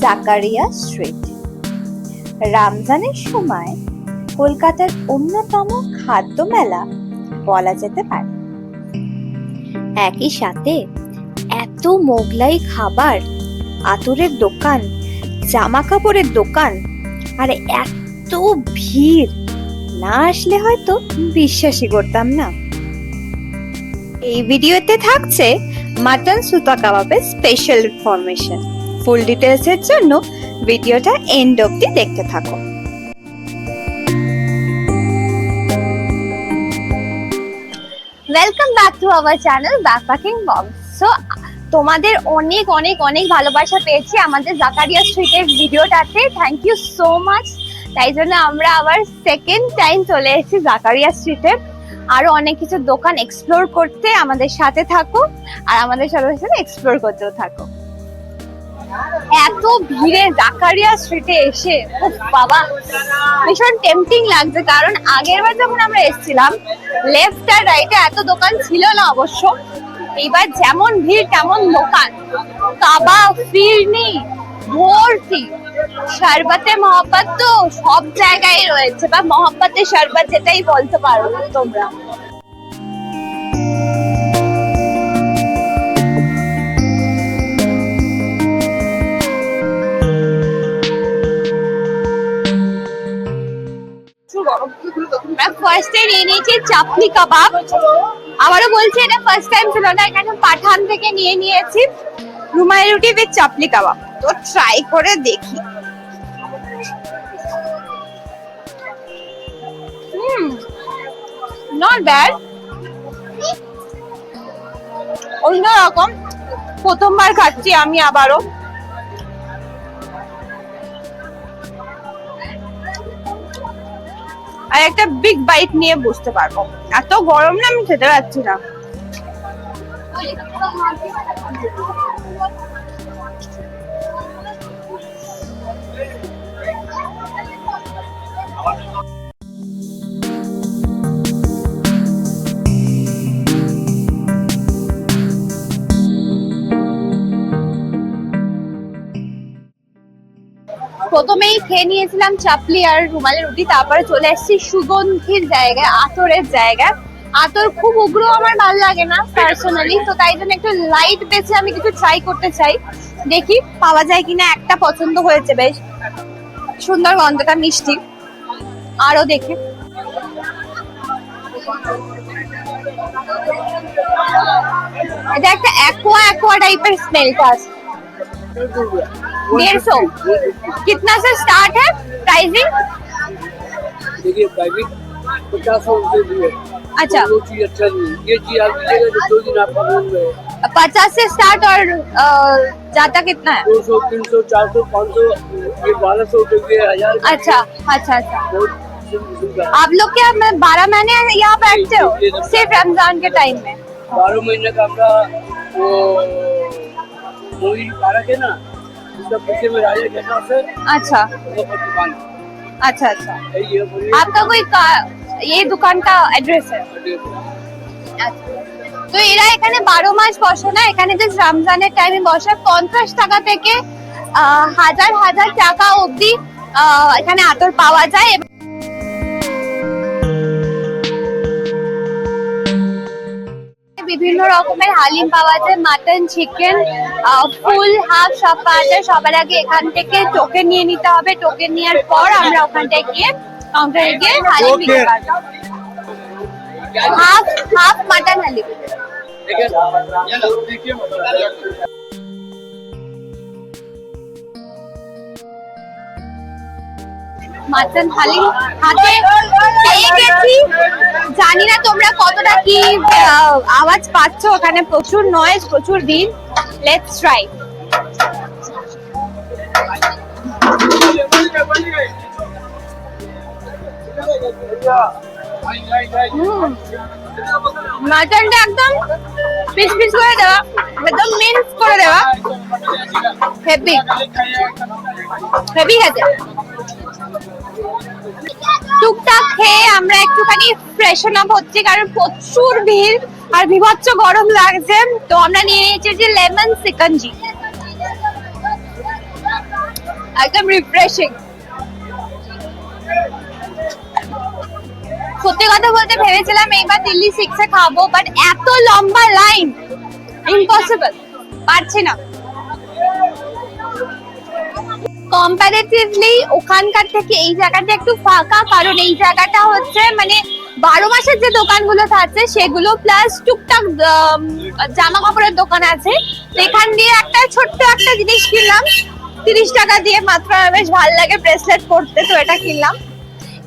Zakaria street. রমজানের সময় কলকাতার অন্যতম খাদ্য মেলা বলা যেতে পারে। একই সাথে এত মোগলাই খাবার, আতরের দোকান, জামা কাপড়ের দোকান, আর এত ভিড়, না আসলে হয়তো বিশ্বাসই করতাম না। এই ভিডিওতে থাকছে মাটন সুতা কাবাবের স্পেশাল ইনফরমেশন। ফুল ডিটেলস এর জন্য ভিডিওটা এন্ড অবধি দেখতে থাকো। Welcome back to our channel backpacking mom. So তোমাদের অনেক অনেক অনেক ভালোবাসা পেয়েছি আমাদের জাকারিয়া স্ট্রিটের ভিডিওটাতে। Thank you so much. তাই জন্য আমরা আবার সেকেন্ড টাইম চলে এসেছি জাকারিয়া স্ট্রিটে। আরো অনেক কিছু দোকান এক্সপ্লোর করতে আমাদের সাথে থাকো, আর আমাদের সাথে এক্সপ্লোর করতেও থাকো। এত ভিড়ে জাকারিয়া স্ট্রিটে এসে বাবা ভীষণ টেম্পটিং লাগছে, কারণ আগের বার যখন আমরা এসেছিলাম লেফট আর রাইটে এত দোকান ছিল না অবশ্য। এইবার যেমন ভিড় তেমন দোকান, কাবাব, ফিরনি ভর্তি। শরবতে মহব্বত তো সব জায়গায় রয়েছে, বা মহব্বতের শরবত যেটাই বলতে পারো তোমরা। ফার্স্টে নিয়ে নিয়েছি চাপলি কাবাব। আবারও বলছি এটা ফার্স্ট টাইম ছিল না, এখানে পাঠান থেকে নিয়ে নিয়েছি রুমালি রুটি উইথ চাপলি কাবাব। তো ট্রাই করে দেখি। নট ব্যাড, অন্যরকম। প্রথমবার খাচ্ছি আমি আবারও। আর একটা বিগ বাইট নিয়ে বুঝতে পারবো। এত গরম না, আমি খেতে পারছি না। প্রথমেই খেয়ে নিয়েছিলাম চাপলি আর রুমালি রুটি, তারপরে চলে এসেছি সুগন্ধির জায়গায়, আতরের জায়গায়। আতর খুব উগ্র আমার ভালো লাগে না পার্সোনালি, তো তাই জন্য একটু লাইট বেছে আমি কিছু ট্রাই করতে চাই। দেখি পাওয়া যায় কিনা। একটা পছন্দ হয়েছে, বেশ সুন্দর, গন্ধটা মিষ্টি। আরো দেখি। এটা একটা অ্যাকোয়া অ্যাকোয়া টাইপের স্মেলটা আছে। 150 कितना से स्टार्ट है प्राइसिंग? देखिए प्राइसिंग 50 रुपए भी है। अच्छा, वो चीज अच्छा नहीं है। ये चीज आप लीजिएगा तो 2 दिन आपका बन गए। 50 से स्टार्ट और जाता कितना है? 200, 300, 400, 500, ये 1200 रुपए, 1000। अच्छा अच्छा अच्छा। बहुत सुविधा। आप लोग क्या 12 महीने यहाँ बैठते हो सिर्फ रमजान के टाइम में? 12 महीने का हमारा वो मूवी पार्क है ना, उसका पीछे में राजा कहता से। अच्छा वो दुकान अच्छा अच्छा। यही है। बोलिए आपका कोई ये दुकान का एड्रेस है? আচ্ছা। তো এরা এখানে 12 মাস বসে না, এখানে জাস্ট রমজানের টাইমে বসে। 50 টাকা থেকে হাজার হাজার টাকা অবধি এখানে আতর পাওয়া যায়। বিভিন্ন রকমের হালিম পাওয়া যায়, মাটন, চিকেন, ফুল, হাফ সব পাওয়া যায়। সবার আগে এখান থেকে টোকেন নিয়ে নিতে হবে। টোকেন নেওয়ার পর আমরা ওখানটায় গিয়ে কাউন্টারে গিয়ে হালিম নিতে পারবো। Half half mutton haleem. Mutton haleem হাতে পেয়ে গেছি। জানি না তোমরা কতটা কি আওয়াজ পাচ্ছ, ওখানে প্রচুর নয়েজ, প্রচুর ভিড়। Let's try. মাটনটা একদম পিস পিস করে দেওয়া, একদম মিন্স করে দেওয়া। হেভি হেভি খেতে। টুকটাক খেয়ে আমরা একটুখানি ফ্রেশন আপ হচ্ছি, কারণ প্রচুর ভিড় আর বিভৎস গরম লাগছে। তো আমরা নিয়ে নিয়েছি যে লেমন সিকঞ্জি। একদম রিফ্রেশিং। সত্যি কথা বলতে ভেবেছিলাম এইবার দিল্লি 6 এ খাবো, বাট এত লম্বা লাইন, ইম্পসিবল, পারছি না। কম্পারেটিভলি ওখানকার থেকে এই জায়গাটা একটু ফাঁকা, কারণ এই জায়গাটা হচ্ছে মানে 12 মাসের যে দোকানগুলো থাকছে সেগুলো প্লাস টুকটাক জামা কাপড়ের দোকান আছে। তো এখান দিয়ে একটা ছোট্ট একটা জিনিস কিনলাম 30 টাকা দিয়ে মাত্র, বেশ ভালো লাগে ব্রেসলেট পরতে, তো এটা কিনলাম।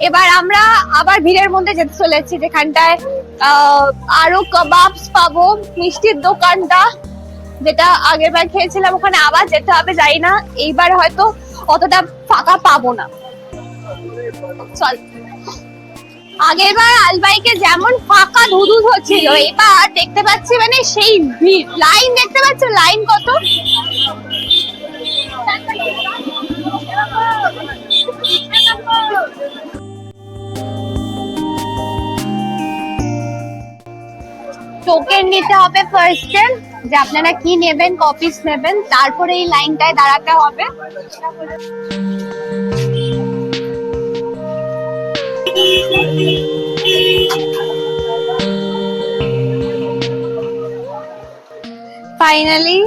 এবার আমরা আবার ভিড়ের মধ্যে যেতে চলেছি, যেখানটায় আরো কাবাবস পাবো, মিষ্টির দোকানটা যেটা আগের বার খেয়েছিলাম ওখানে আবার যেতে হবে, জানি না এইবার হয়তো অতটা ফাঁকা পাবো না। চল, আগের বার আলবাইকে যেমন ফাঁকা ধুধু হচ্ছিল, এবার দেখতে পাচ্ছি মানে সেই ভিড়, লাইন দেখতে পাচ্ছ, লাইন কত। টোকেন নিতে হবে ফার্স্টে, যে আপনারা কি নেবেন, কপিস নেবেন, তারপরে এই লাইনটায় দাঁড়াতে হবে। ফাইনালি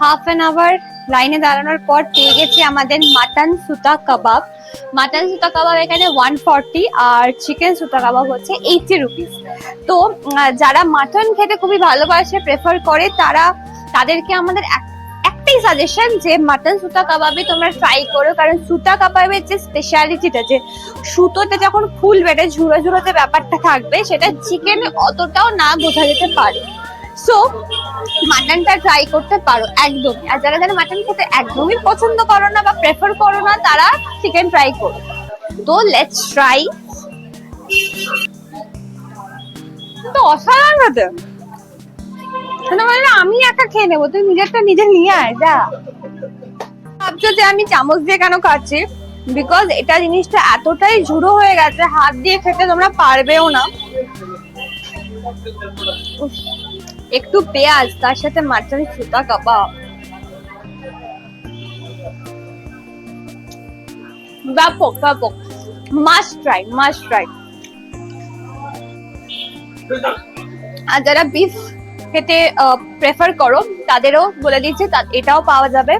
হাফ অ্যান আওয়ার লাইনে দাঁড়ানোর পর পেয়ে গেছি আমাদের মাটন সুতা কাবাব। মাটন সুতা কাবাব এখানে 140 আর চিকেন সুতা কাবাব হচ্ছে 80 রুপিস। তো যারা মাটন খেতে খুবই ভালোবাসে, প্রেফার করে, তাদেরকে আমাদের একটাই সাজেশন যে মাটন সুতা কাবাবে তোমরা ট্রাই করো, কারণ সুতা কাবাবের যে স্পেশালিটিটা, যে সুতোতে যখন খুলবে এটা ঝুড়ো ঝুড়ো যে ব্যাপারটা থাকবে, সেটা চিকেনে অতটাও না বোঝা যেতে পারে। সো মাটনটা ট্রাই করতে পারো একদমই। আর যারা যারা মাটন খেতে একদমই পছন্দ করো না বা প্রেফার করো না, তারা চিকেন ট্রাই করো। তো লেটস ট্রাই। তো অসাধারণ হতে, আমি একা খেয়ে নেবো, তুই নিজেরটা নিজে নিয়ে আয় যা। ভাবছো যে আমি চামচ দিয়ে কেন খাচ্ছি, বিকজ এটা জিনিসটা এতটাই ঝুড়ো হয়ে গেছে, হাত দিয়ে খেতে তোমরা পারবেও না। একটু পেঁয়াজ, তার সাথে মাটন সুতা কাবাব, ব্যাপক ব্যাপক, মাস্ট ট্রাই, মাস্ট ট্রাই। আর যারা বিফ খেতে প্রেফার করো তাদেরও বলে দিচ্ছি, এটাও পাওয়া যাবে।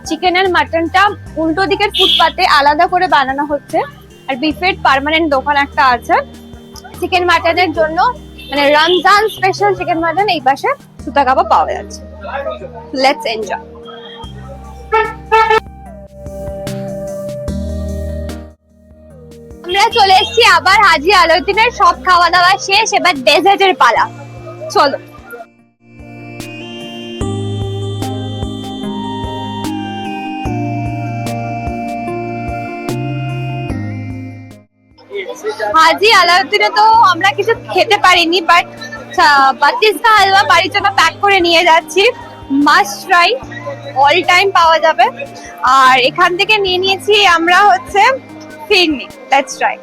চিকেন আর মাটনটা উল্টো দিকের ফুটপাতে আলাদা করে বানানো হচ্ছে, আর বিফের পার্মানেন্ট দোকান একটা আছে। চিকেন মাটনের জন্য মানে রমজান স্পেশাল চিকেন মাটন এই পাশে সুতা কাবাব পাওয়া যাচ্ছে। Let's enjoy. আমরা চলে এসেছি আবার হাজি আলাউদ্দিনের, সব খাওয়া দাওয়া শেষ, এবার ডেজার্টের পালা, চলো। হাজি আলাউদ্দিনে তো আমরা কিছু খেতে পারিনি, বাট বাতিস কা হালুয়া বাড়ির জন্য প্যাক করে নিয়ে যাচ্ছি, মাস্ট ট্রাই, অল টাইম পাওয়া যাবে। আর এখান থেকে নিয়ে নিয়েছি আমরা হচ্ছে ফিরনি, লেটস ট্রাই।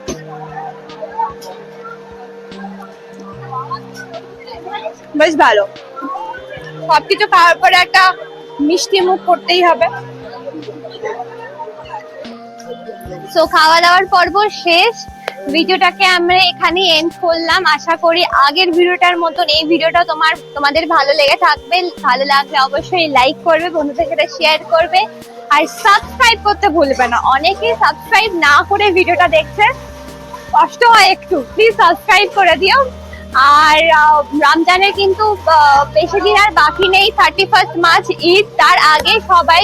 বেশ ভালো, সবকিছু খাওয়ার পরে একটা মিষ্টি মুখ করতেই হবে। সো খাওয়া দাওয়ার পর্ব শেষ, ভিডিওটাকে আমরা এখানে এন্ড করলাম। আশা করি আগের ভিডিওটার মতন এই ভিডিওটা তোমাদের ভালো লেগে থাকবে। ভালো লাগলে অবশ্যই লাইক করবে, বন্ধুদের সাথে শেয়ার করবে, আর সাবস্ক্রাইব করতে ভুলবে না। অনেকেই সাবস্ক্রাইব না করে ভিডিওটা দেখছে, কষ্ট হয় একটু, প্লিজ সাবস্ক্রাইব করে দিও। আর রমজানের কিন্তু বেশি দিন আর বাকি নেই, 31 মার্চ ঈদ, তার আগে সবাই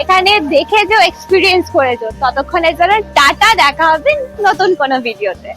এখানে দেখে যাও, এক্সপিরিয়েন্স করে যাও। ততক্ষণের জন্য টাটা, দেখা হবে নতুন কোনো ভিডিওতে।